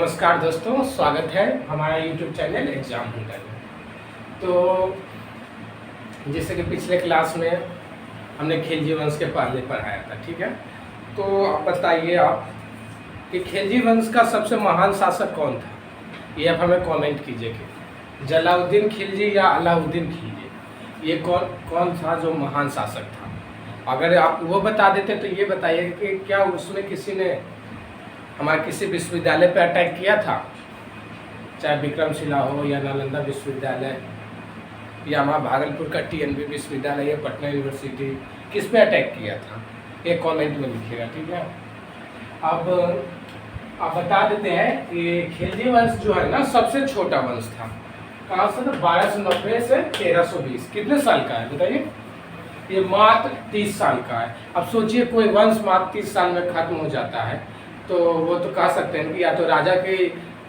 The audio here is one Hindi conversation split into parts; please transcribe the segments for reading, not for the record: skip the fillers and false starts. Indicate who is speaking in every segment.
Speaker 1: नमस्कार दोस्तों, स्वागत है हमारा YouTube चैनल एग्जाम हंटर में। तो जैसे कि पिछले क्लास में हमने खिलजी वंश के पहले पढ़ाया था, ठीक है। तो आप बताइए आप कि खिलजी वंश का सबसे महान शासक कौन था, ये आप हमें कमेंट कीजिए कि जलालुद्दीन खिलजी या अलाउद्दीन खिलजी, ये कौन था जो महान शासक था। अगर आप वो बता देते तो ये बताइए कि क्या उसमें किसी ने हमारे किसी विश्वविद्यालय पर अटैक किया था, चाहे विक्रमशिला हो या नालंदा विश्वविद्यालय या हमारा भागलपुर का TNB विश्वविद्यालय या पटना यूनिवर्सिटी, किस पे अटैक किया था, ये कमेंट में लिखिएगा, ठीक है। अब आप बता देते हैं कि खिलजी वंश जो है ना सबसे छोटा वंश था। कहाँ से? तो 1290 से 1320। कितने साल का है बताइए? ये मात्र 30 साल का है। अब सोचिए कोई वंश मात्र 30 साल में खत्म हो जाता है तो वो तो कह सकते हैं कि या तो राजा की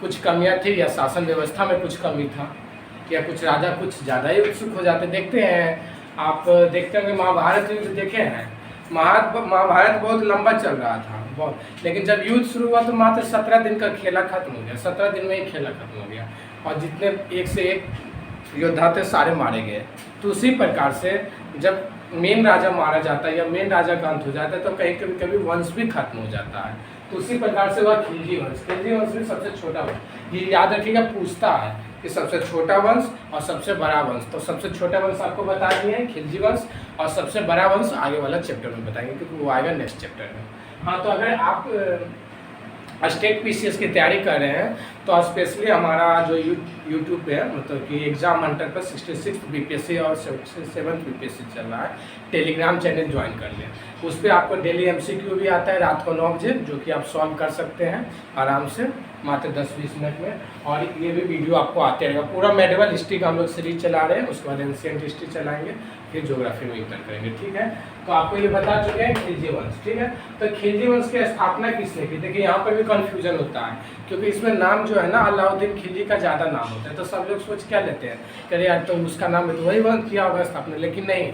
Speaker 1: कुछ कमियां थी या शासन व्यवस्था में कुछ कमी था या कुछ राजा कुछ ज़्यादा ही उत्सुक हो जाते। देखते हैं, आप देखते हैं कि महाभारत युद्ध देखे हैं। महाभारत बहुत लंबा चल रहा था बहुत, लेकिन जब युद्ध शुरू हुआ तो मात्र 17 दिन का खेला खत्म हो गया। 17 दिन में ही खेला खत्म हो गया और जितने एक से एक योद्धा थे सारे मारे गए। तो उसी प्रकार से जब मेन राजा मारा जाता है या मेन राजा का अंत हो जाता है तो कहीं कभी कभी वंश भी खत्म हो जाता है। तो उसी प्रकार से वह खिलजी वंश में सबसे छोटा वंश। ये याद रखिएगा, पूछता है कि सबसे छोटा वंश और सबसे बड़ा वंश। तो सबसे छोटा वंश आपको बता दिए हैं खिलजी वंश, और सबसे बड़ा वंश आगे वाला चैप्टर में बताएंगे क्योंकि वो आएगा नेक्स्ट चैप्टर में। हाँ, तो अगर आप स्टेट PCS की तैयारी कर रहे हैं तो स्पेशली हमारा जो यूट्यूब पे है, मतलब कि एग्जाम हंटर पर 66 BPSC और 7 BPSC चल रहा है, टेलीग्राम चैनल ज्वाइन कर लें। उस पर आपको डेली MCQ भी आता है रात को 9 बजे, जो कि आप सॉल्व कर सकते हैं आराम से मात्र 10-20 मिनट में। और ये भी वीडियो आपको आते रहेगा। पूरा मेडिवल हिस्ट्री का हम लोग सीरीज चला रहे हैं, उसके बाद एंशिएंट हिस्ट्री चलाएंगे, फिर ज्योग्राफी में इंटर करेंगे, ठीक है। तो आपको ये बता चुके हैं खिलजी वंश, ठीक है। तो खिलजी वंश की स्थापना किसने की? देखिए यहाँ पर भी कंफ्यूजन होता है क्योंकि इसमें नाम जो है ना अलाउद्दीन खिलजी का ज़्यादा नाम होता है। तो सब लोग सोच क्या लेते हैं, कह यार तो उसका नाम है तो वही वंश किया होगा स्थापना, लेकिन नहीं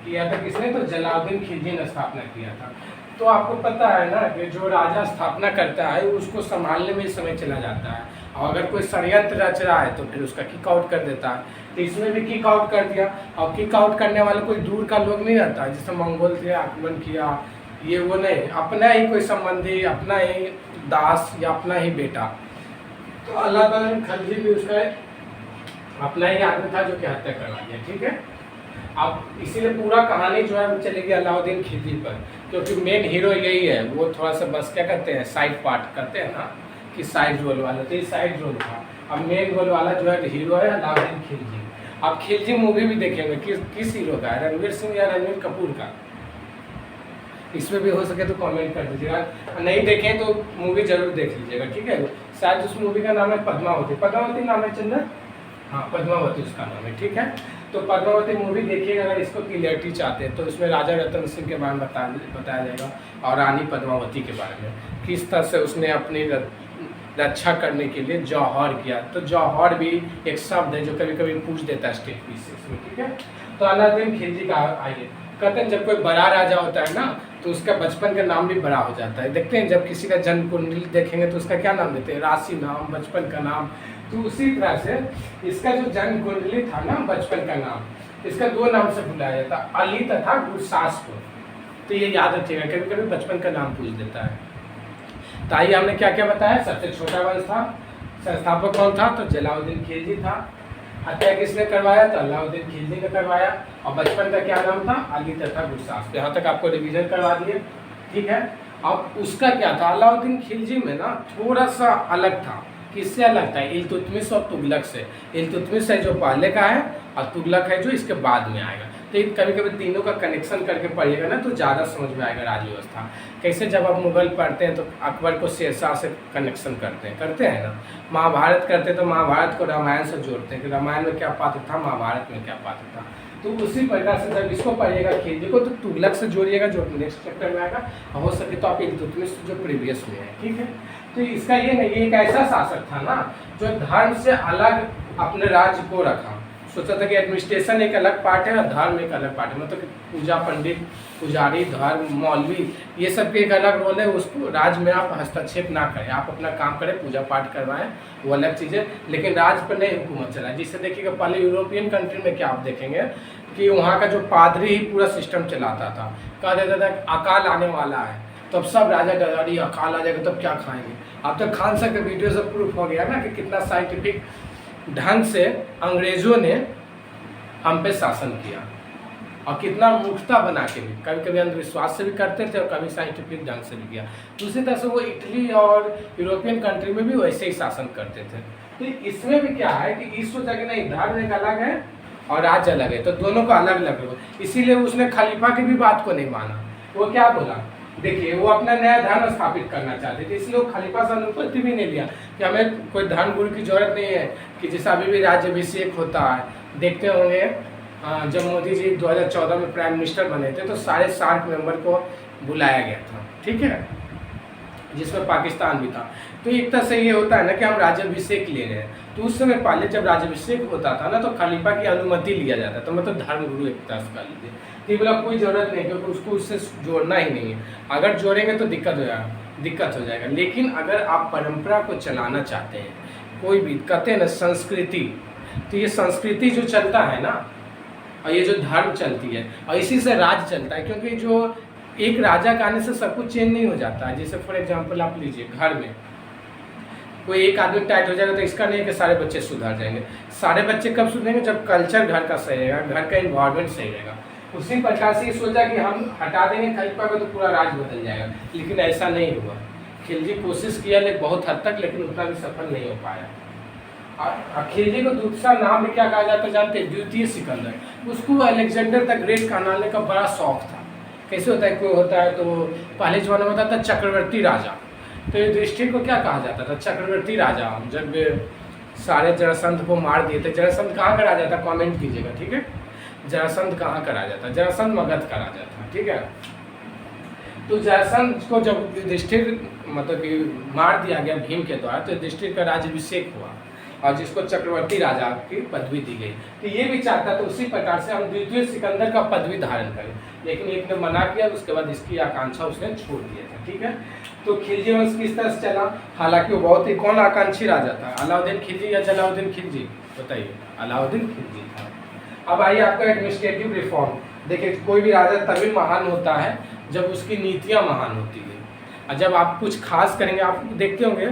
Speaker 1: किया था किसने? तो जलालुद्दीन खिलजी ने स्थापना किया था। तो आपको पता है ना कि जो राजा स्थापना करता है उसको संभालने में समय चला जाता है, और अगर कोई षड्यंत्र रच रहा है तो फिर उसका किक आउट कर देता है। तो इसमें भी किक आउट कर दिया, और किक आउट करने वाला कोई दूर का लोग नहीं रहता है, जैसे मंगोल थे आक्रमण किया, ये वो नहीं, अपना ही कोई संबंधी, अपना ही दास या अपना ही बेटा। तो अलाउद्दीन खिलजी भी उसका अपना ही आदमी था जो कि हत्या करवा दिया, ठीक है। अब इसीलिए पूरा कहानी जो है वो चलेगी अलाउद्दीन खिलजी पर, क्योंकि मेन हीरो यही है। वो थोड़ा सा बस क्या करते हैं, साइड पार्ट करते हैं ना कि साइड रोल वाला, तो ये साइड रोल था। अब मेन रोल वाला जो है हीरो है अलाउद्दीन खिलजी। अब खिलजी मूवी भी देखेंगे किस हीरो का है, रणवीर सिंह या रणवीर कपूर का, इसमें भी हो सके तो कमेंट कर दीजिएगा। नहीं देखें तो मूवी जरूर देख लीजिएगा, ठीक है। शायद उस मूवी का नाम है पद्मावती नाम है चंदन, हाँ पद्मावती उसका नाम है, ठीक है। तो पद्मावती मूवी देखिएगा अगर इसको क्लियरिटी चाहते हैं तो इसमें राजा रतन सिंह के बारे में बताया जाएगा और रानी पद्मावती के बारे में, किस तरह से उसने अपनी रक्षा करने के लिए जौहर किया। तो जौहर भी एक शब्द है जो कभी कभी पूछ देता है स्टेट PCS में, ठीक है। तो अलाउद्दीन खिलजी का आइए, कहते हैं जब कोई बड़ा राजा होता है ना तो उसका बचपन का नाम भी बड़ा हो जाता है। देखते हैं जब किसी का जन्म कुंडली देखेंगे तो उसका क्या नाम देते हैं, राशि नाम, बचपन का नाम। तो उसी तरह से इसका जो जन्म कुंडली था ना, बचपन का नाम, इसका 2 नाम से बुलाया जाता, अली तथा गुरसासपुर। तो ये याद रखिएगा, कभी कभी बचपन का नाम पूछ देता है। तो आइए हमने क्या क्या बताया, सबसे छोटा वंश था, संस्थापक कौन था? तो जलालुद्दीन खिलजी था। हत्या किसने करवाया? तो अलाउद्दीन खिलजी ने करवाया। और बचपन का क्या नाम था? अली तथा गुरसासपुर। यहाँ तक आपको रिवीजन करवा दिए, ठीक है। अब उसका क्या था, अलाउद्दीन खिलजी में ना थोड़ा सा अलग था। किससे अलग था? इल्तुतमिश और तुगलक से। इल्तुतमिश है जो पहले का है और तुगलक है जो इसके बाद में आएगा। तो कभी कभी तीनों का कनेक्शन करके पढ़िएगा ना तो ज़्यादा समझ में आएगा राज व्यवस्था कैसे। जब आप मुगल पढ़ते हैं तो अकबर को शेरशाह से कनेक्शन करते हैं ना। महाभारत करते हैं तो महाभारत को रामायण से जोड़ते हैं कि रामायण में क्या पात्र था, महाभारत में क्या पात्र था। तो उसी प्रकार से जब इसको पढ़िएगा खिलजी को तो तुगलक से जोड़िएगा जो नेक्स्ट चैप्टर में आएगा, हो सके तो आप इल्तुतमिश जो प्रीवियस में है, ठीक है। तो इसका ये नहीं, ये एक ऐसा शासक था ना जो धर्म से अलग अपने राज्य को रखा, सोचा था कि एडमिनिस्ट्रेशन एक अलग पार्ट है और धर्म एक अलग पार्ट है, मतलब कि पूजा पंडित, पुजारी, धर्म, मौलवी, ये सब के एक अलग रोल है। उसको राज्य में आप हस्तक्षेप ना करें, आप अपना काम करें, पूजा पाठ करवाएं, वो अलग चीज़ है, लेकिन राज्य पर नहीं हुकूमत चलाए। जिससे देखिएगा पहले यूरोपियन कंट्री में क्या आप देखेंगे कि वहाँ का जो पादरी ही पूरा सिस्टम चलाता था, कह देता था अकाल आने वाला है, तब सब राजा डरारी अकाल आ जाएगा तब क्या खाएंगे। अब तो खान साहब का वीडियो से प्रूफ हो गया ना कि कितना साइंटिफिक ढंग से अंग्रेजों ने हम पे शासन किया और कितना मूर्खता बना के भी, कभी कभी अंधविश्वास से भी करते थे और कभी साइंटिफिक ढंग से भी किया। दूसरी तरह से वो इटली और यूरोपियन कंट्री में भी वैसे ही शासन करते थे। तो इसमें भी क्या है कि इस सोचा कि नहीं धर्म एक अलग है और राज्य अलग है, तो दोनों को अलग अलग हो, इसीलिए उसने खलीफा की भी बात को नहीं माना। वो क्या बोला, देखिए वो अपना नया धर्म स्थापित करना चाहते थे, इसलिए वो खलीफा से अनुमति भी नहीं लिया कि हमें कोई धर्म गुरु की जरूरत नहीं है कि जैसा अभी भी राज्याभिषेक होता है। देखते होंगे जब मोदी जी 2014 में प्राइम मिनिस्टर बने थे तो सारे सार्क मेंबर को बुलाया गया था, ठीक है, जिसमें पाकिस्तान भी था। तो एक तरह से ये होता है ना कि हम राज्याभिषेक ले रहे हैं, तो उस समय पहले जब राज्याभिषेक होता था ना तो खलीफा की अनुमति लिया जाता था, तो मतलब धर्म गुरु एक तरह से कर लीजिए। तो ये बोला कोई ज़रूरत नहीं, क्योंकि उसको उससे जोड़ना ही नहीं है, अगर जोड़ेंगे तो दिक्कत हो जाएगा। लेकिन अगर आप परंपरा को चलाना चाहते हैं, कोई भी कहते हैं ना संस्कृति, तो ये संस्कृति जो चलता है ना और ये जो धर्म चलती है और इसी से राज चलता है, क्योंकि जो एक राजा का आने से सब कुछ चेंज नहीं हो जाता है। जैसे फॉर एग्जांपल आप लीजिए, घर में कोई एक आदमी टाइट हो जाएगा तो इसका नहीं है कि सारे बच्चे सुधर जाएंगे। सारे बच्चे कब सुधरेंगे, जब कल्चर घर का सही रहेगा, घर का इन्वायरमेंट सही रहेगा। उसी प्रकार से ये सोचा कि हम हटा देंगे खलीफा को तो पूरा राज बदल जाएगा, लेकिन ऐसा नहीं हुआ। खिलजी कोशिश किया लेकिन बहुत हद तक, लेकिन उतना भी सफल नहीं हो पाया। खिलजी को दूसरा नाम भी क्या कहा जाता है जानते हैं, द्वितीय सिकंदर। उसको अलेक्जेंडर द ग्रेट कहलाने का बड़ा शौक था। कैसे होता है, कोई होता है तो पहले जमाने में होता था चक्रवर्ती राजा, तो युधिष्ठिर को क्या कहा जाता था, चक्रवर्ती राजा। जब सारे जरासंध को मार दिए थे, जरासंध कहाँ का राजा था, कमेंट कीजिएगा, ठीक है, जरासंध कहाँ का राजा था, जरासंध मगध का राजा था, ठीक है। तो जरासंध को जब युधिष्ठिर मतलब कि मार दिया गया भीम के द्वारा, तो युधिष्ठिर का राज्याभिषेक हुआ और जिसको चक्रवर्ती राजा की पदवी दी गई। तो ये भी चाहता था उसी प्रकार से हम द्वितीय सिकंदर का पदवी धारण करें, लेकिन एक ने मना किया, उसके बाद इसकी आकांक्षा उसने छोड़ दिया था, ठीक है। तो खिलजी वंश किस तरह से चला, हालांकि वो बहुत ही कौन आकांक्षी राजा था, अलाउद्दीन खिलजी या जलाउद्दीन खिलजी, बताइए, अलाउद्दीन खिलजी था। अब आइए आपका एडमिनिस्ट्रेटिव रिफॉर्म। देखिए कोई भी राजा तभी महान होता है जब उसकी नीतियाँ महान होती है, और जब आप कुछ खास करेंगे। आप देखते होंगे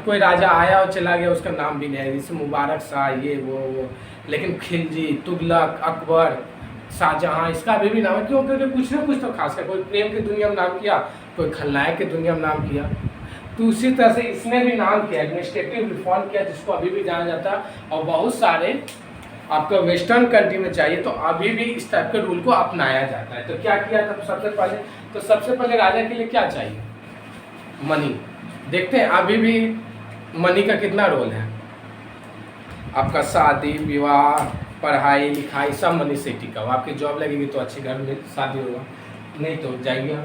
Speaker 1: कोई राजा आया और चला गया, उसका नाम भी नहीं है, जैसे मुबारक शाह ये वो, लेकिन खिलजी, तुगलक, अकबर, शाहजहाँ, इसका अभी भी नाम है। क्यों, क्योंकि कुछ ना कुछ तो खास है, कोई प्रेम की दुनिया में नाम किया, कोई खलनायक की दुनिया में नाम किया। तो उसी तरह से इसने भी नाम किया, एडमिनिस्ट्रेटिव रिफॉर्म किया, जिसको अभी भी जाना जाता है। और बहुत सारे आपका वेस्टर्न कंट्री में चाहिए तो अभी भी इस टाइप के रूल को अपनाया जाता है। तो क्या किया था सबसे पहले राजा के लिए क्या चाहिए, मनी। देखते हैं अभी भी मनी का कितना रोल है, आपका शादी विवाह पढ़ाई लिखाई सब मनी से टिका हुआ। आपकी जॉब लगेगी तो अच्छे घर में शादी होगा, नहीं तो जाइए।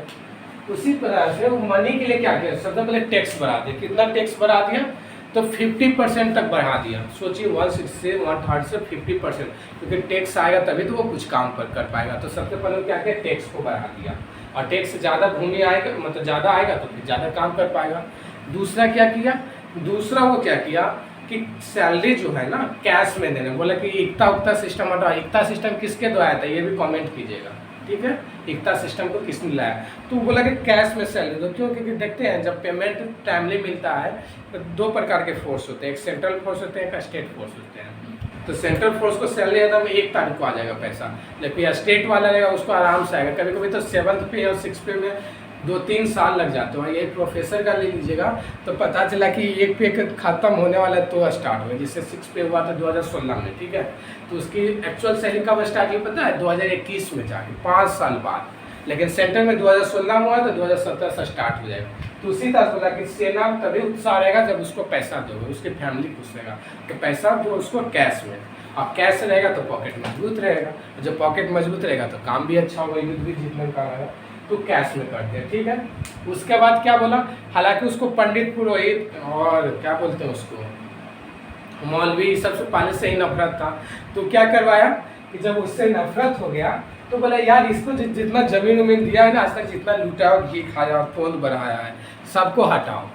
Speaker 1: उसी तरह से वो मनी के लिए क्या किया, सबसे पहले टैक्स बढ़ा दिया। कितना टैक्स बढ़ा दिया, तो 50% तक बढ़ा दिया। सोचिए 1/6 से 1/3 से 50%, क्योंकि टैक्स आएगा तभी तो वो कुछ काम कर पाएगा। तो सबसे पहले क्या किया, टैक्स को बढ़ा दिया, और टैक्स से ज़्यादा भूमि आएगा, मतलब ज़्यादा आएगा तो फिर ज़्यादा काम कर पाएगा। दूसरा क्या किया, वो क्या किया कि सैलरी जो है ना कैश में देने, बोला कि इकता उकता सिस्टम हटाओ। इकता सिस्टम किसके द्वारा था, ये भी कमेंट कीजिएगा, ठीक है। इकता सिस्टम को किसने लाया, तो बोला कि कैश में सैलरी दो। क्यों, क्योंकि देखते हैं जब पेमेंट टाइमली मिलता है तो दो प्रकार के फोर्स होते हैं, एक सेंट्रल फोर्स होते हैं, एक स्टेट फोर्स होते हैं। तो सेंट्रल फोर्स को सैलरी एकदम 1 तारीख को आ जाएगा पैसा, लेकिन स्टेट वाला रहेगा उसको आराम से आएगा। कभी कभी तो 7th पे और 6th पे में 2-3 साल लग जाते हैं। ये प्रोफेसर का ले लीजिएगा तो पता चला कि एक पे खत्म होने वाला है तो स्टार्ट हुआ, जिससे 6 पे हुआ था 2016 में, ठीक है। तो उसकी एक्चुअल सैलरी कब स्टार्ट हुई पता है, 2021 में जाके 5 साल बाद, लेकिन सेंटर में 2016 में हुआ तो 2017 से स्टार्ट हो जाएगा। तो उसी तरह बोला कि सेना तभी उत्साह रहेगा जब उसको पैसा दोगे, उसकी फैमिली खुश रहेगा। तो पैसा दो उसको कैश में, अब कैश रहेगा तो पॉकेट मजबूत रहेगा, जब पॉकेट मजबूत रहेगा तो काम भी अच्छा होगा, युद्ध भी जीतने का रहेगा। तो कैश में करते हैं, ठीक है। उसके बाद क्या बोला, हालांकि उसको पंडित पुरोहित और क्या बोलते हैं उसको मौलवी सबसे पहले से ही नफरत था। तो क्या करवाया कि जब उससे नफरत हो गया तो बोला यार इसको जितना जमीन उमीन दिया है ना, आज तक जितना लूटा और घी खाया तोंद बढ़ाया है, सबको हटाओ।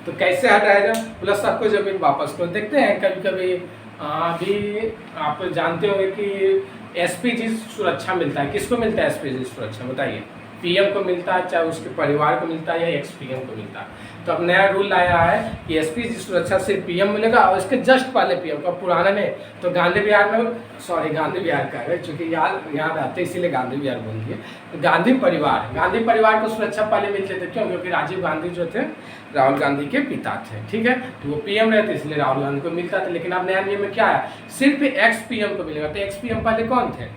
Speaker 1: तो कैसे हटाया जाए? बोला सबको जमीन वापस करो। देखते हैं कभी कभी अभी आप जानते होंगे कि एसपीजी सुरक्षा मिलता है। किसको मिलता है एसपीजी सुरक्षा बताइए? पीएम को मिलता है, चाहे उसके परिवार को मिलता है या एक्स पीएम को मिलता है। तो अब नया रूल आया है कि एसपीजी सुरक्षा सिर्फ पीएम मिलेगा और इसके जस्ट पहले पीएम का, पुराना नहीं। तो गांधी विहार में, सॉरी गांधी विहार का है चूँकि याद आते इसीलिए गांधी विहार बोल दिए। तो गांधी परिवार को सुरक्षा पहले मिलते थे। क्यों? क्योंकि राजीव गांधी जो थे राहुल गांधी के पिता थे, ठीक है। तो वो पीएम रहते इसलिए राहुल गांधी को मिलता था। लेकिन अब नया नियम में क्या है? सिर्फ एक्स पीएम को मिलेगा। तो एक्स पीएम पहले कौन थे?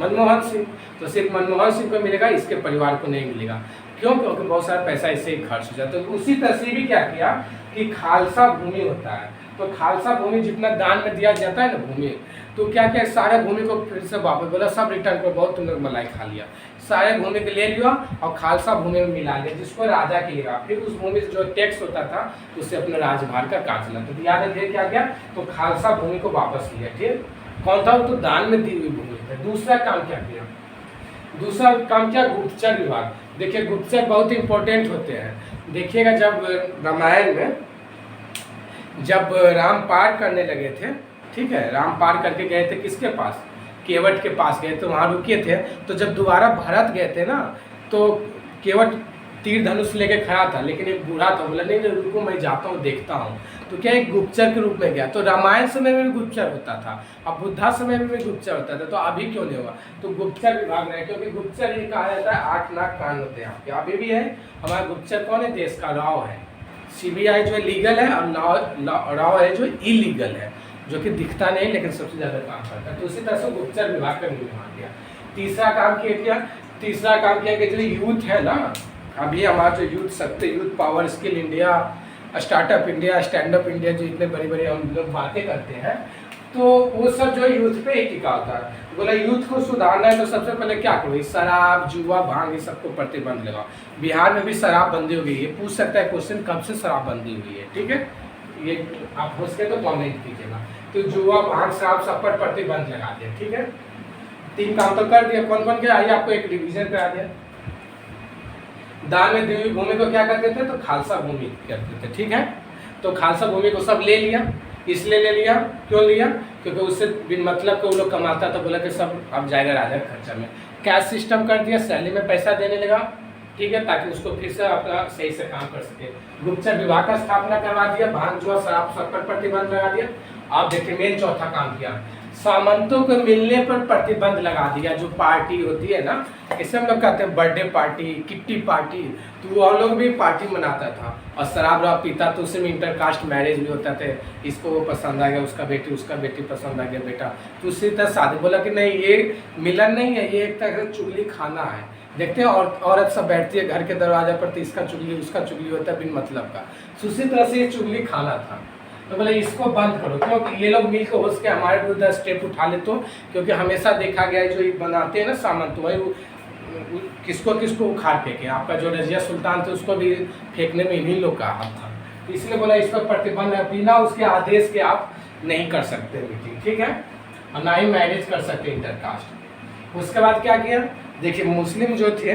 Speaker 1: मनमोहन सिंह। तो सिर्फ मनमोहन सिंह को मिलेगा, इसके परिवार को नहीं मिलेगा। क्यों? क्योंकि बहुत सारा पैसा इससे ही खर्च हो जाता है। तो उसी तरह से भी क्या किया कि खालसा भूमि होता है, तो खालसा भूमि जितना दान में दिया जाता है ना भूमि, तो क्या क्या सारे भूमि को फिर से वापस बोला सब रिटर्न करो। बहुत तुमने मलाई खा लिया, सारे भूमि को ले लिया और खालसा भूमि में मिला लिया, जिसको राजा किएगा। फिर उस भूमि से जो टैक्स होता था उससे अपने राजभार का काट चला। तो याद है क्या क्या? तो खालसा भूमि को वापस लिया। ठीक, कौन था? वो तो दान में दी हुई भूमि था। दूसरा काम क्या किया? दूसरा काम क्या? गुप्तचर विभाग। देखिए गुप्तचर बहुत इंपॉर्टेंट होते हैं। देखिएगा जब रामायण में जब राम पार करने लगे थे, ठीक है, राम पार करके गए थे किसके पास? केवट के पास गए थे, वहाँ रुके थे। तो जब दोबारा भरत गए थे ना, तो केवट तीर धनुष लेके खड़ा था, लेकिन एक बूढ़ा था, बोला नहीं नहीं रुको मैं जाता हूँ देखता हूँ। तो क्या एक गुप्तचर के रूप में गया। तो रामायण समय में भी गुप्तचर होता था, अब बुद्धा समय में भी गुप्तचर होता था। तो अभी क्यों नहीं हुआ? तो गुप्तचर विभाग में, क्योंकि गुप्तचर ये कहा जाता है 8 लाख कान होते हैं आपके। अभी भी है हमारा गुप्तचर कौन है? देश का राव है। सीबीआई जो लीगल है और राव है जो इलीगल है, जो कि दिखता नहीं लेकिन सबसे ज्यादा काम करता है। तो उसी तरह से गुप्तचर विभाग का निर्माण किया। तीसरा काम किया कि जो यूथ है ना, अभी हमारा जो यूथ शक्ति, youth power, skill India, startup India, stand up India, जो इतने बड़े बड़े हम लोग बातें करते हैं, तो वो सब जो यूथ पे ही टिका होता है। बोला यूथ को सुधारना है तो सबसे पहले क्या करो? शराब, जुआ, भांग, ये सबको प्रतिबंध लगाओ। बिहार में भी शराबबंदी हो गई है। पूछ सकता है क्वेश्चन कब से शराबबंदी हुई है, ठीक है, ये आप हो सके तो कमेंट कीजिएगा। तो जुआ, भांग, शराब सब पर प्रतिबंध लगा दिया, ठीक है। 3 काम तो कर दिया। कौन कौन के? आइए आपको एक रिवीजन करा दिया। दान में दी हुई भूमि को क्या करते थे? तो खालसा भूमि करते थे, ठीक है। तो खालसा भूमि को सब ले लिया। इसलिए ले लिया, क्यों लिया? क्योंकि उससे बिन मतलब को वो लोग कमाता था। बोला कि सब अब जाएगा राजा के खर्चा में। कैश सिस्टम कर दिया, सैलरी में पैसा देने लगा, ठीक है, ताकि उसको फिर से अपना सही से काम कर सके। गुप्तचर विभाग का स्थापना करवा दिया। भांग, जुआ, शराब सब पर प्रतिबंध लगा दिया। आप देखिए मेन चौथा काम किया, सामंतों को मिलने पर प्रतिबंध लगा दिया। जो पार्टी होती है ना, इसे हम लोग कहते हैं बर्थडे पार्टी, किट्टी पार्टी, तो वो हम लोग भी पार्टी मनाता था। और शराब पीता तो उसमें इंटरकास्ट मैरिज भी होता था। इसको वो पसंद आ गया, उसका बेटी पसंद आ गया बेटा, तो उसी तरह शादी। बोला कि नहीं ये मिलन नहीं है, ये एक तरह से चुगली खाना है। देखते हैं और औरत सब बैठती है घर के दरवाजे पर, तो इसका चुगली उसका चुगली होता है बिन मतलब का। तो उसी तरह से ये चुगली खाना था। तो बोले इसको बंद करो, क्योंकि ये लोग मिलकर हो सके हमारे विरुद्ध स्टेप उठा ले। तो क्योंकि हमेशा देखा गया है जो ये बनाते हैं ना सामान, तो वही किसको उखाड़ फेंके। आपका जो रजिया सुल्तान थे उसको भी फेंकने में इन्हीं लोग का हाथ था। तो इसलिए बोला इस पर प्रतिबंध है, बिना उसके आदेश के आप नहीं कर सकते मीटिंग, ठीक है, और ना ही मैरिज कर सकते इंटरकास्ट। उसके बाद क्या किया? देखिए मुस्लिम जो थे,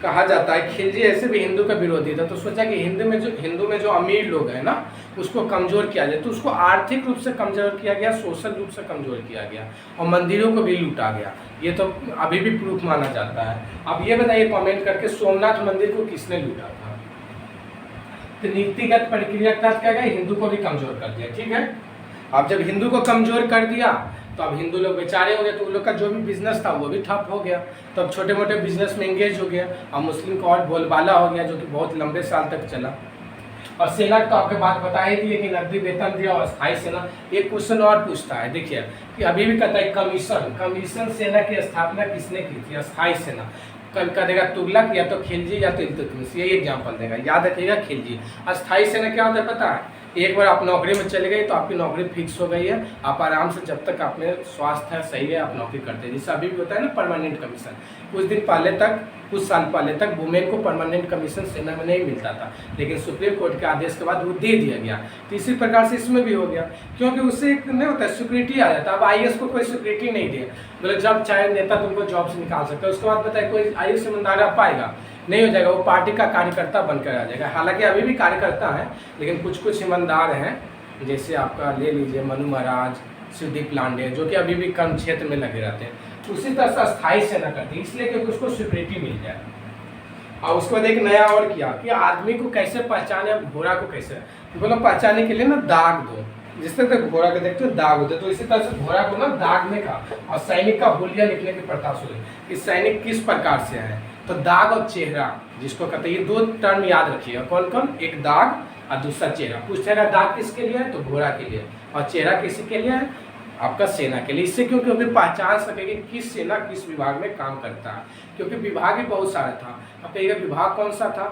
Speaker 1: कहा जाता है खिलजी ऐसे भी हिंदू का विरोधी था। तो सोचा कि हिंदू में जो अमीर लोग हैं ना, उसको कमज़ोर किया जाए। तो उसको आर्थिक रूप से कमज़ोर किया गया, सोशल रूप से कमज़ोर किया गया, और मंदिरों को भी लूटा गया। ये तो अभी भी प्रूफ माना जाता है। अब ये बताइए कमेंट करके, सोमनाथ मंदिर को किसने लूटा था? तो नीतिगत प्रक्रिया के तहत क्या गया? हिंदू को भी कमज़ोर कर दिया, ठीक है। अब जब हिंदू को कमज़ोर कर दिया तो अब हिंदू लोग बेचारे हो गए, तो उन लोग का जो भी बिजनेस था वो भी ठप हो गया। तो अब छोटे मोटे बिजनेस में एंगेज हो गया। अब मुस्लिम को और बोलबाला हो गया, जो कि बहुत लंबे साल तक चला। और सेना तो आपके बात बताई थी कि नकदी वेतन दिया। और स्थायी सेना, एक क्वेश्चन और पूछता है, देखिए कि अभी भी कहता है कमीशन सेना की स्थापना किसने की थी? स्थायी सेना। कभी कह देगा तुगलक, या तो खिलजी, या तो इल्तुतमिश, यही एग्जाम्पल देगा। याद रखिएगा खिलजी। अस्थायी सेना क्या होता है पता है? एक बार आप नौकरी में चले गए तो आपकी नौकरी फिक्स हो गई है, आप आराम से जब तक अपने स्वास्थ्य है सही है आप नौकरी करते हैं। जैसे अभी भी होता है ना परमानेंट कमीशन, कुछ दिन पहले तक, कुछ साल पहले तक वुमेन को परमानेंट कमीशन सेना में नहीं मिलता था, लेकिन सुप्रीम कोर्ट के आदेश के बाद वो दे दिया गया। तो इसी प्रकार से इसमें भी हो गया, क्योंकि उससे एक नहीं होता है सिक्योरिटी आ जाता है। अब IAS को कोई सिक्योरिटी नहीं दिया, मतलब जब चाहे नेता तुमको जॉब से निकाल सकता है, उसके बाद बताए कोई IAS ईमानदार आ पाएगा नहीं, हो जाएगा, वो पार्टी का कार्यकर्ता बनकर आ जाएगा। हालांकि अभी भी कार्यकर्ता है, लेकिन कुछ कुछ ईमानदार हैं, जैसे आपका ले लीजिए मनु महाराज, शिवदीप लांडे, जो कि अभी भी कर्म क्षेत्र में लगे रहते हैं। उसी तरह से अस्थायी सेना करती है, इसलिए क्योंकि उसको सिक्योरिटी मिल जाए। और उसके बाद एक नया और किया कि आदमी को कैसे पहचाने, घोड़ा को कैसे, बोलो पहचाने के लिए ना दाग दो, जिस तरह से घोड़ा के देखते हो दाग होते, तो इसी तरह से घोड़ा को ना दागने का और सैनिक का हुलिया लिखने की प्रथा शुरू कि सैनिक किस प्रकार से है। तो दाग और चेहरा जिसको कहते हैं, ये दो टर्म याद रखिएगा। कौन कौन? एक दाग और दूसरा चेहरा। पूछेगा दाग किसके लिए है तो घोड़ा के लिए, और चेहरा किसके लिए है? आपका सेना के लिए। इससे क्योंकि वो पहचान सकेगी किस सेना किस विभाग में काम करता है, क्योंकि विभाग ही बहुत सारा था। अब कहिएगा विभाग कौन सा था,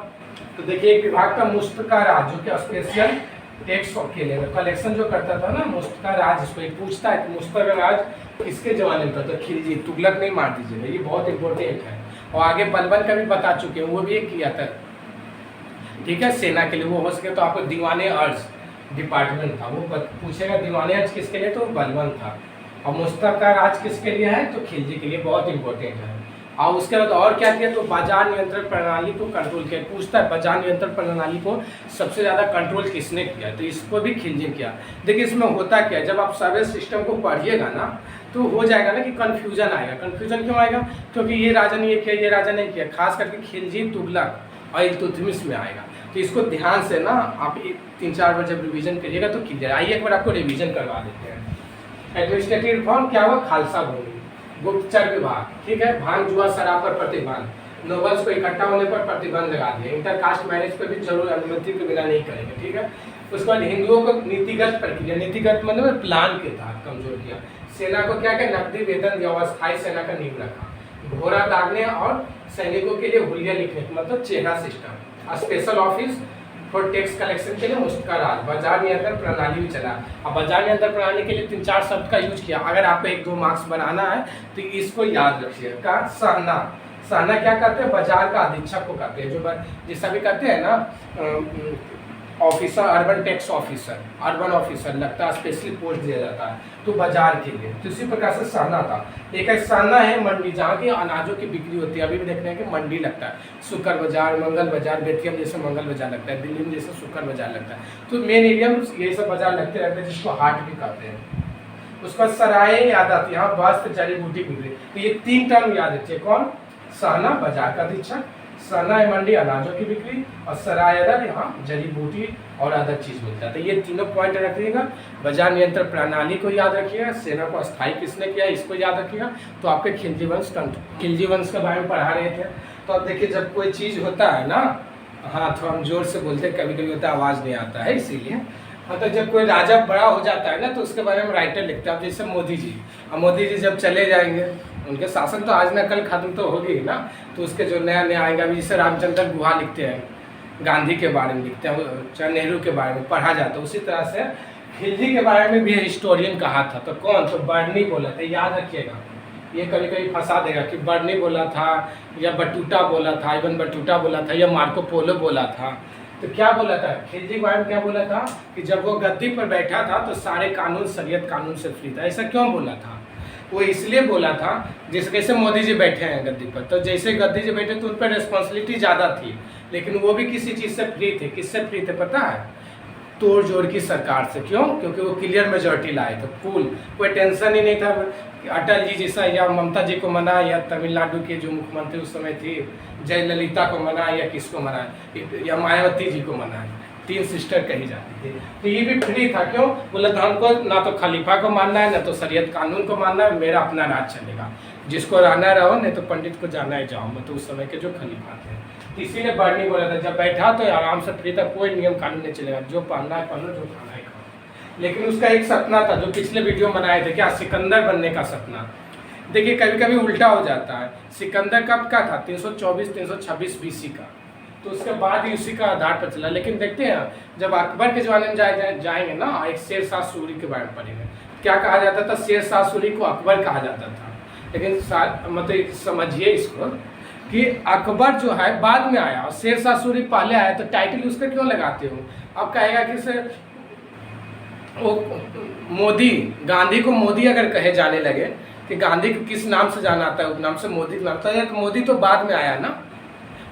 Speaker 1: तो देखिए एक विभाग का मुस्तका राज, जो कि स्पेशल टैक्स के लिए कलेक्शन जो करता था ना, मुस्तका राज, इसको एक पूछता है कि मुस्तका राज किसके जमाने में था, तो खिलजी, तुगलक नहीं मार दीजिएगा, ये बहुत इंपॉर्टेंट है। और आगे बलबन का भी बता चुके हैं, वो भी एक किया था, ठीक है, सेना के लिए। वो हो सके तो आपको दीवाने अर्ज डिपार्टमेंट था, वो पूछेगा दीवाने अर्ज किसके लिए, तो बलबन था। और मुस्तका राज किसके लिए है, तो खिलजी के लिए, बहुत इंपॉर्टेंट है। और उसके बाद और क्या किया, तो बाजार नियंत्रण प्रणाली को कंट्रोल किया। पूछता है बाजार नियंत्रण प्रणाली को सबसे ज़्यादा कंट्रोल किसने किया, तो इसको भी खिलजी ने किया। देखिए इसमें होता क्या है, जब आप सर्विस सिस्टम को पढ़िएगा ना तो हो जाएगा ना कि कन्फ्यूजन आएगा। कन्फ्यूजन क्यों आएगा, क्योंकि ये राजा ने ये किया, ये राजा ने किया, खास करके खिलजी, तुगलक और इल्तुतमिश में आएगा। तो इसको ध्यान से ना आप 3-4 बार जब रिवीजन करिएगा तो क्लियर। आइए एक बार आपको रिवीजन करवा देते हैं। एडमिनिस्ट्रेटिव रिफॉर्म क्या हुआ, खालसा भूमि, गुप्तचर विभाग, ठीक है, भांग जुआ शराब पर प्रतिबंध, नोबल्स को इकट्ठा होने पर प्रतिबंध लगा दिया, इंटरकास्ट मैरिज पर भी जरूर अनुमति के बिना नहीं करेंगे, ठीक है। उसके बाद हिंदुओं को नीतिगत प्रक्रिया, नीतिगत मतलब प्लान के तहत कमजोर किया। सेना को क्या क्या नकदी वेतन दिया, अस्थायी सेना का नींव रखा। घोड़ा दागने और सैनिकों के लिए हुलिया लिखने मतलब चेहरा system. Special office for tax collection के लिए मुस्तका राज। बाजार नियंत्रण प्रणाली भी चला। अब बाजार नियंत्रण प्रणाली के लिए 3-4 शब्द का यूज किया। अगर आपको 1-2 मार्क्स बनाना है तो इसको याद रखिएगा। सहना, सहना क्या कहते हैं, बाजार का अधीक्षक को कहते हैं, जो जैसा भी कहते हैं ना officer, urban tax officer, urban officer लगता है, स्पेशली पोस्ट दिया जाता है तो बाजार के लिए। तो इसी प्रकार से सहना था। एक सहना है मंडी, जहाँ की अनाजों की बिक्री होती है। अभी भी देख रहे हैं कि मंडी लगता है, शुक्र बाजार, मंगल बाजार, बेतिया में जैसे मंगल बाजार लगता है, दिल्ली में जैसे शुक्र बाजार लगता है। तो मेन एरिया में ये सब बाजार लगते रहते हैं, जिसको हाट भी कहते हैं। उसका सराय याद आती है, यहाँ वस्त्र, जड़ी बूटी बिक्री। तो ये 3 टर्म याद रखिए। कौन? सहना बाजार का अधीक्षक, सहना मंडी अनाजों की बिक्री, और सरायदार यहाँ जड़ी बूटी और अदर चीज मिलता है। तो ये तीनों पॉइंट रखिएगा। बाजार नियंत्रण प्रणाली को याद रखिएगा, सेना को अस्थायी किसने किया इसको याद रखिएगा। तो आपके खिलजी वंश के बारे में पढ़ा रहे थे। तो अब देखिए जब कोई चीज होता है ना, हाँ तो हम जोर से बोलते हैं, कभी कभी होता है आवाज नहीं आता है, इसीलिए। हाँ तो जब कोई राजा बड़ा हो जाता है ना तो उसके बारे में राइटर लिखते हैं। जैसे मोदी जी, अब मोदी जी जब चले जाएंगे, उनके शासन तो आज ना कल खत्म तो होगी ही ना, तो उसके जो नया नया आएगा। अभी जैसे रामचंद्र गुहा लिखते हैं, गांधी के बारे में लिखते हैं, चाहे नेहरू के बारे में पढ़ा जाता है। उसी तरह से खिलजी के बारे में भी हिस्टोरियन कहा था। तो कौन? तो बर्नी बोला था, याद रखिएगा। ये कभी कभी फंसा देगा कि बर्नी बोला था या बटूटा बोला था, इवन बटूटा बोला था, या मार्को पोलो बोला था। तो क्या बोला था खिलजी के बारे में? क्या बोला था कि जब वो गद्दी पर बैठा था तो सारे कानून शरीयत कानून से फ्री था। ऐसा क्यों बोला था? वो इसलिए बोला था जैसे कैसे मोदी जी बैठे हैं गद्दी पर, तो जैसे गद्दी जी बैठे तो उन पर रिस्पॉन्सिबिलिटी ज़्यादा थी, लेकिन वो भी किसी चीज़ से फ्री थे। किससे फ्री थे पता है? तोड़ जोड़ की सरकार से। क्यों? क्योंकि वो क्लियर मेजोरिटी लाए थे, फुल, कोई टेंशन ही नहीं था। अटल जी जैसा या ममता जी को मना, या तमिलनाडु के जो मुख्यमंत्री उस समय थी जयललिता को मना, या किसको मना, या मायावती जी को मना, 3 सिस्टर कही जाती थी। तो ये भी फ्री था। क्यों? बोला था हमको ना तो खलीफा को मानना है, ना तो शरीयत कानून को मानना है, मेरा अपना राज चलेगा, जिसको रहना रहो, नहीं तो पंडित को जाना है जाओ। तो उस समय के जो खलीफा थे, इसीलिए बर्नी बोला था जब बैठा तो आराम से फ्री था, कोई नियम कानून नहीं चलेगा, जो पहनना है पहनो, जो खाना है खाओ। लेकिन उसका एक सपना था जो पिछले वीडियो में बनाए थे, क्या? सिकंदर बनने का सपना। देखिए कभी कभी उल्टा हो जाता है। सिकंदर कब का था? 324-326 BC का। तो उसके बाद ही उसी का आधार पर चला। लेकिन देखते हैं जब अकबर के ज़माने में जाएंगे ना, एक शेर शाह सूरी के बारे में पढ़ेंगे। क्या कहा जाता था? शेर शाह सूरी को अकबर कहा जाता था। लेकिन मतलब समझिए इसको कि अकबर जो है बाद में आया और शेर शाह सूरी पहले आया, तो टाइटल उसका क्यों लगाते हो? अब कहेगा कि सर वो मोदी, गांधी को मोदी अगर कहे जाने लगे कि गांधी को किस नाम से जाना आता है, उपनाम से मोदी नाम था, तो मोदी तो बाद में आया ना।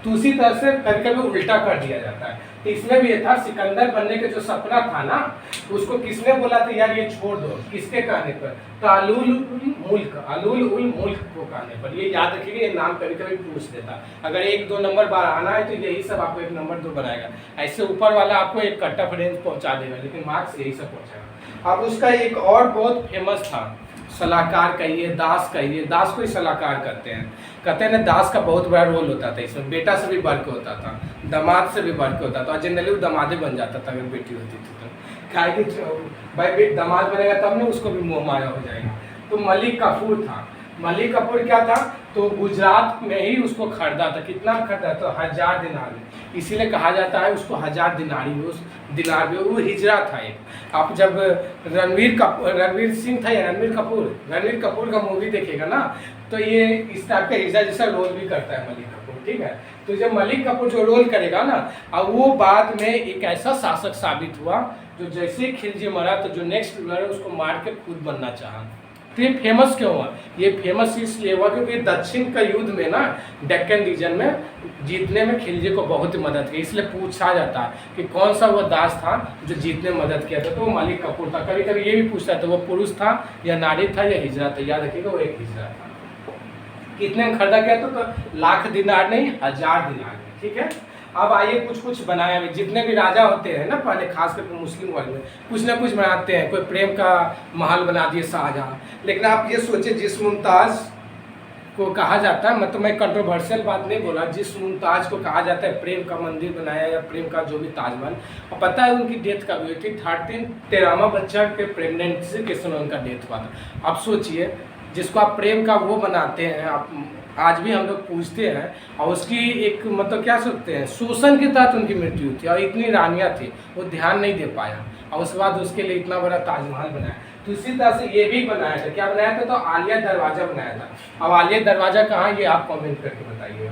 Speaker 1: तो उसी तरह से करके भी उल्टा कर दिया जाता है। तो इसमें भी ये था, सिकंदर बनने का जो सपना था ना, तो उसको किसने बोला था यार ये छोड़ दो? किसके कहने पर? तो अलूल उल मुल्क को कहने पर। ये याद रखिएगा, ये नाम कभी कभी पूछ देता। अगर 1-2 नंबर बार आना है तो यही सब आपको 1 नंबर 2 बनाएगा। ऐसे ऊपर वाला आपको एक कट ऑफ रेंज पहुंचा देगा, लेकिन मार्क्स यही सब पहुंचेगा। अब उसका एक और बहुत फेमस था, सलाहकार कहिए, दास कहिए, दास को ही सलाहकार कहते हैं। कहते हैं ना, दास का बहुत बड़ा रोल होता था इसमें। बेटा से भी बढ़ के होता था, दामाद से भी बढ़ के होता था, और जनरली वो दामादे बन जाता था अगर बेटी होती थी तो। क्या कि भाई दामाद बनेगा तब ना उसको भी मोह माया हो जाएगा। तो मलिक कफूर था। मलिक कफूर क्या था? तो गुजरात में ही उसको खरीदा था। कितना खरीदा? तो 1000 दिनार में। इसीलिए कहा जाता है उसको 1000 दिनारी, उस दिनार में वो हिजरा था एक। आप जब रणवीर सिंह था या रणवीर कपूर का मूवी देखिएगा ना, तो ये इस टाइप का हिजरा जैसा रोल भी करता है मलिक कपूर, ठीक है। तो जब मलिक कपूर जो रोल करेगा ना, अब वो बाद में एक ऐसा शासक साबित हुआ जो जैसे खिलजी मरा तो जो नेक्स्ट रूलर है उसको मार के खुद बनना चाहा। तो ये फेमस क्यों हुआ? ये फेमस इसलिए हुआ क्योंकि दक्षिण का युद्ध में ना, डेक्कन रीजन में जीतने में खिलजी को बहुत ही मदद की। इसलिए पूछा जाता है कि कौन सा वो दास था जो जीतने में मदद किया था, तो वो मलिक कपूर था। कभी कभी ये भी पूछता था वो पुरुष था या नारी था या हिजरा था। याद रखिएगा वो एक हिजरा था। कितने में खरीदा गया था? तो लाख दिनार नहीं, 1000 दिनार में, ठीक है। अब आइए कुछ बनाया में, जितने भी राजा होते हैं ना पहले, खासकर मुस्लिम वर्ग में कुछ ना कुछ बनाते हैं। कोई प्रेम का महल बना दिए शाहजहाँ। लेकिन आप ये सोचिए, जिस मुमताज़ को कहा जाता है, मतलब मैं कंट्रोवर्शियल बात नहीं बोला, जिस मुमताज़ को कहा जाता है प्रेम का मंदिर बनाया या प्रेम का जो भी ताजमहल, और पता है उनकी डेथ कब हुई थी? 13वां बच्चा के प्रेगनेंसी के समय उनका डेथ हुआ था। अब सोचिए, जिसको आप प्रेम का वो बनाते हैं, आप आज भी हम लोग पूछते हैं, और उसकी एक मतलब क्या सोचते हैं, शोषण के तहत उनकी मृत्यु थी। और इतनी रानियाँ थी, वो ध्यान नहीं दे पाया, और उसके बाद उसके लिए इतना बड़ा ताजमहल बनाया। तो इसी तरह से ये भी बनाया था। क्या बनाया था? तो आलिया दरवाज़ा बनाया था। अब आलिया दरवाज़ा कहाँ, ये आप कमेंट करके बताइए।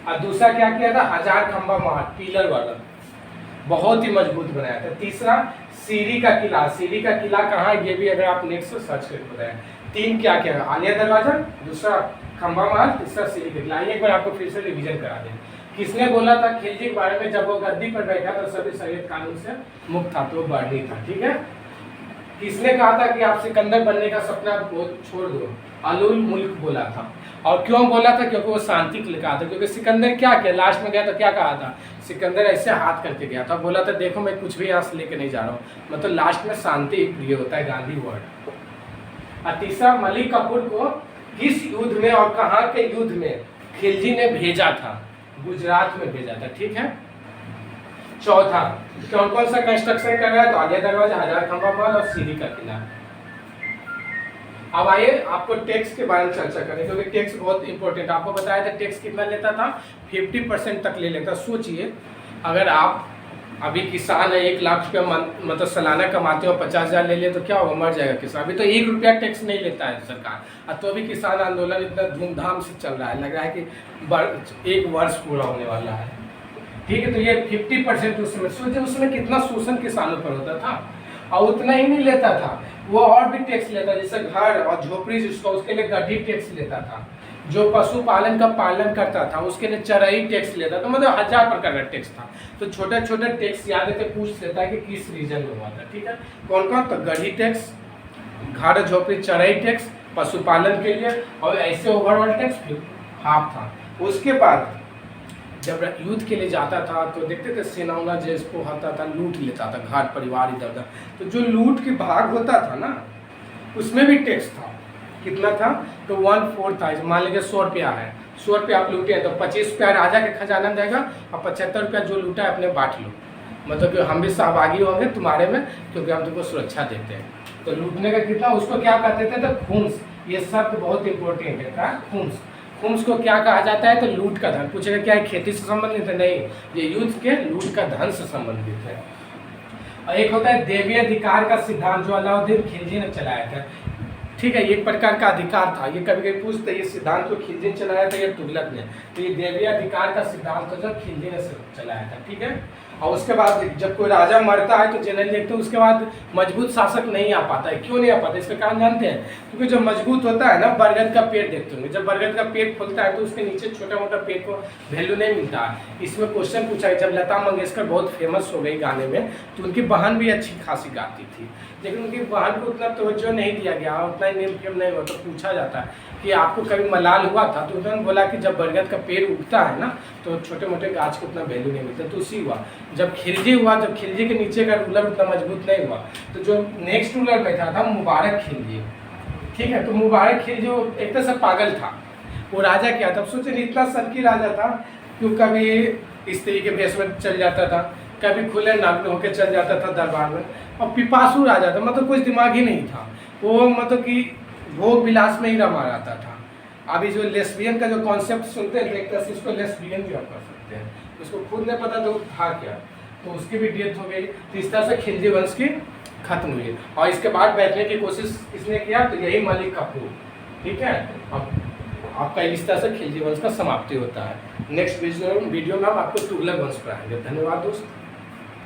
Speaker 1: और दूसरा क्या किया था? 1000 खंबा महल, पिलर वाला, बहुत ही मजबूत बनाया था। तीसरा सीरी का किला। सीरी का किला कहाँ, ये भी अगर आप नेट से सर्च करके बताएं। 3 क्या क्या है? आलिया दरवाजा, दूसरा खंबा महल, तीसरा सीरी का किला। एक बार आपको फिर से रिवीजन करा दें। किसने बोला था खिलजी के बारे में? जब वो गद्दी पर बैठा तो सभी शरीयत कानून से मुक्त था, तो वो बर्नी था, ठीक है। किसने कहा था कि आप सिकंदर बनने का सपना छोड़ दो? अलुल मुल्क बोला था। और क्यों बोला था? क्योंकि वो शांति के लिए कहा था। क्योंकि सिकंदर क्या किया, लास्ट में गया तो क्या कहा था? सिकंदर ऐसे हाथ करके गया था, बोला था देखो मैं कुछ भी यहाँ से लेके नहीं जा रहा हूँ। मतलब लास्ट में शांति प्रिय होता है, गांधी वर्ड। और तीसरा, मलिक कफूर को किस युद्ध में और कहाँ के युद्ध में खिलजी ने भेजा था? गुजरात में भेजा था, ठीक है। चौथा, कौन कौन सा कंस्ट्रक्शन कर रहा है? तो आलिया दरवाजा, 1000 खंबा महल और सीरी का किला। अब आइए आपको टैक्स के बारे में चर्चा करें, क्योंकि टैक्स बहुत इंपॉर्टेंट। आपको बताया था टैक्स कितना लेता था? 50% तक ले लेता। सोचिए, अगर आप अभी किसान है, 1 लाख रुपया मतलब सालाना कमाते हो, 50,000 ले लिए तो क्या होगा? मर जाएगा किसान। अभी तो 1 रुपया टैक्स नहीं लेता है सरकार। तो अभी किसान आंदोलन इतना धूमधाम से चल रहा है, लग रहा है कि 1 वर्ष पूरा होने वाला है, ठीक है। तो ये 50% उसमें, सोचिए उसमें कितना शोषण किसानों पर होता था। और उतना ही नहीं लेता था, वो और भी टैक्स लेता, जैसे घर और झोपड़ी जिसको, उसके लिए गड्ढी टैक्स लेता था। जो पशुपालन का पालन करता था उसके लिए चराई टैक्स लेता था। मतलब 1000 प्रकार का टैक्स था। तो छोटे छोटे टैक्स याद है, पूछ लेता है कि किस रीजन में हुआ था, ठीक है। कौन कौन? तो गड्ढी टैक्स, घर झोपड़ी चराई टैक्स, पशुपालन के लिए, और ऐसे ओवरऑल टैक्स हाफ था। उसके बाद जब युद्ध के लिए जाता था तो देखते थे सेनाओं जिसको होता था लूट लेता था, घर परिवार इधर उधर। तो जो लूट के भाग होता था ना, उसमें भी टैक्स था। कितना था? तो 1/4 था। मान लीजिए 100 रुपया है, 100 रुपया आप लूटे हैं तो 25 रुपया राजा के खजाना देगा, और 75 रुपया जो लूटा है अपने बांट लो। मतलब कि हम भी सहभागी होंगे तुम्हारे में, क्योंकि हम तुमको सुरक्षा देते हैं। तो लूटने का कितना, उसको क्या कहते थे? तो खूंस। ये शब्द बहुत इंपॉर्टेंट है, क्या? खूंस। खुम्स को क्या कहा जाता है? तो लूट का धन। पूछेगा क्या है खेती से संबंधित है? नहीं, ये युद्ध के लूट का धन से संबंधित है। और एक होता है देवी अधिकार का सिद्धांत, जो अलाउद्दीन खिलजी ने चलाया था। ठीक है, एक प्रकार का अधिकार था। ये कभी कभी पूछते ये सिद्धांत को खिलजी ने चलाया था या तुगलक ने? तो ये देवी अधिकार का सिद्धांत तो जो खिलजी ने चलाया था। ठीक है, और उसके बाद जब कोई राजा मरता है तो जनरली देखते हैं उसके बाद मजबूत शासक नहीं आ पाता है। क्यों नहीं आ पाता? इसका कारण जानते हैं? क्योंकि जब मजबूत होता है ना, बरगद का पेड़ देखते होंगे, जब बरगद का पेड़ खुलता है तो उसके नीचे छोटा मोटा पेड़ को वैल्यू नहीं मिलता है। इसमें क्वेश्चन पूछा है, जब लता मंगेशकर बहुत फेमस हो गई गाने में, तो उनकी बहन भी अच्छी खासी गाती थी, लेकिन उनकी बहन को उतना तवज्जो नहीं दिया गया, उतना नेम फेम नहीं हुआ। तो पूछा जाता है कि आपको कभी मलाल हुआ था? तो उन्होंने बोला कि जब बरगद का पेड़ उगता है ना, तो छोटे मोटे गाछ को उतना वैल्यू नहीं मिलता। तो उसी हुआ जब खिलजी हुआ, जब खिलजी के नीचे का रूलर उतना मजबूत नहीं हुआ, तो जो नेक्स्ट रूलर बैठा था मुबारक खिलजी। ठीक है, तो मुबारक खिलजी एक तरह से पागल था। वो राजा क्या था, सोचे इतना सरकी राजा था कि कभी स्त्री के भेष में चल जाता था, कभी खुले नग्न होकर चल जाता था दरबार में, और पिपासु राजा था, मतलब कुछ दिमाग ही नहीं था वो, मतलब कि भोग विलास में ही रमा रहता था। अभी जो लेस्बियन का जो कॉन्सेप्ट सुनते हैं, एक तरह से इसको लेस्बियन भी आप कर सकते हैं, उसको खुद नहीं पता तो था क्या, तो उसकी भी डेथ हो गई। तो इस तरह से खिलजी वंश की खत्म हुई। और इसके बाद बैठने की कोशिश किसने किया? तो यही मलिक काफूर। ठीक है, अब आपका इस तरह से खिलजी वंश का समाप्ति होता है। नेक्स्ट वीडियो में हम आपको तुगलक वंश पढ़ाएंगे। धन्यवाद दोस्त।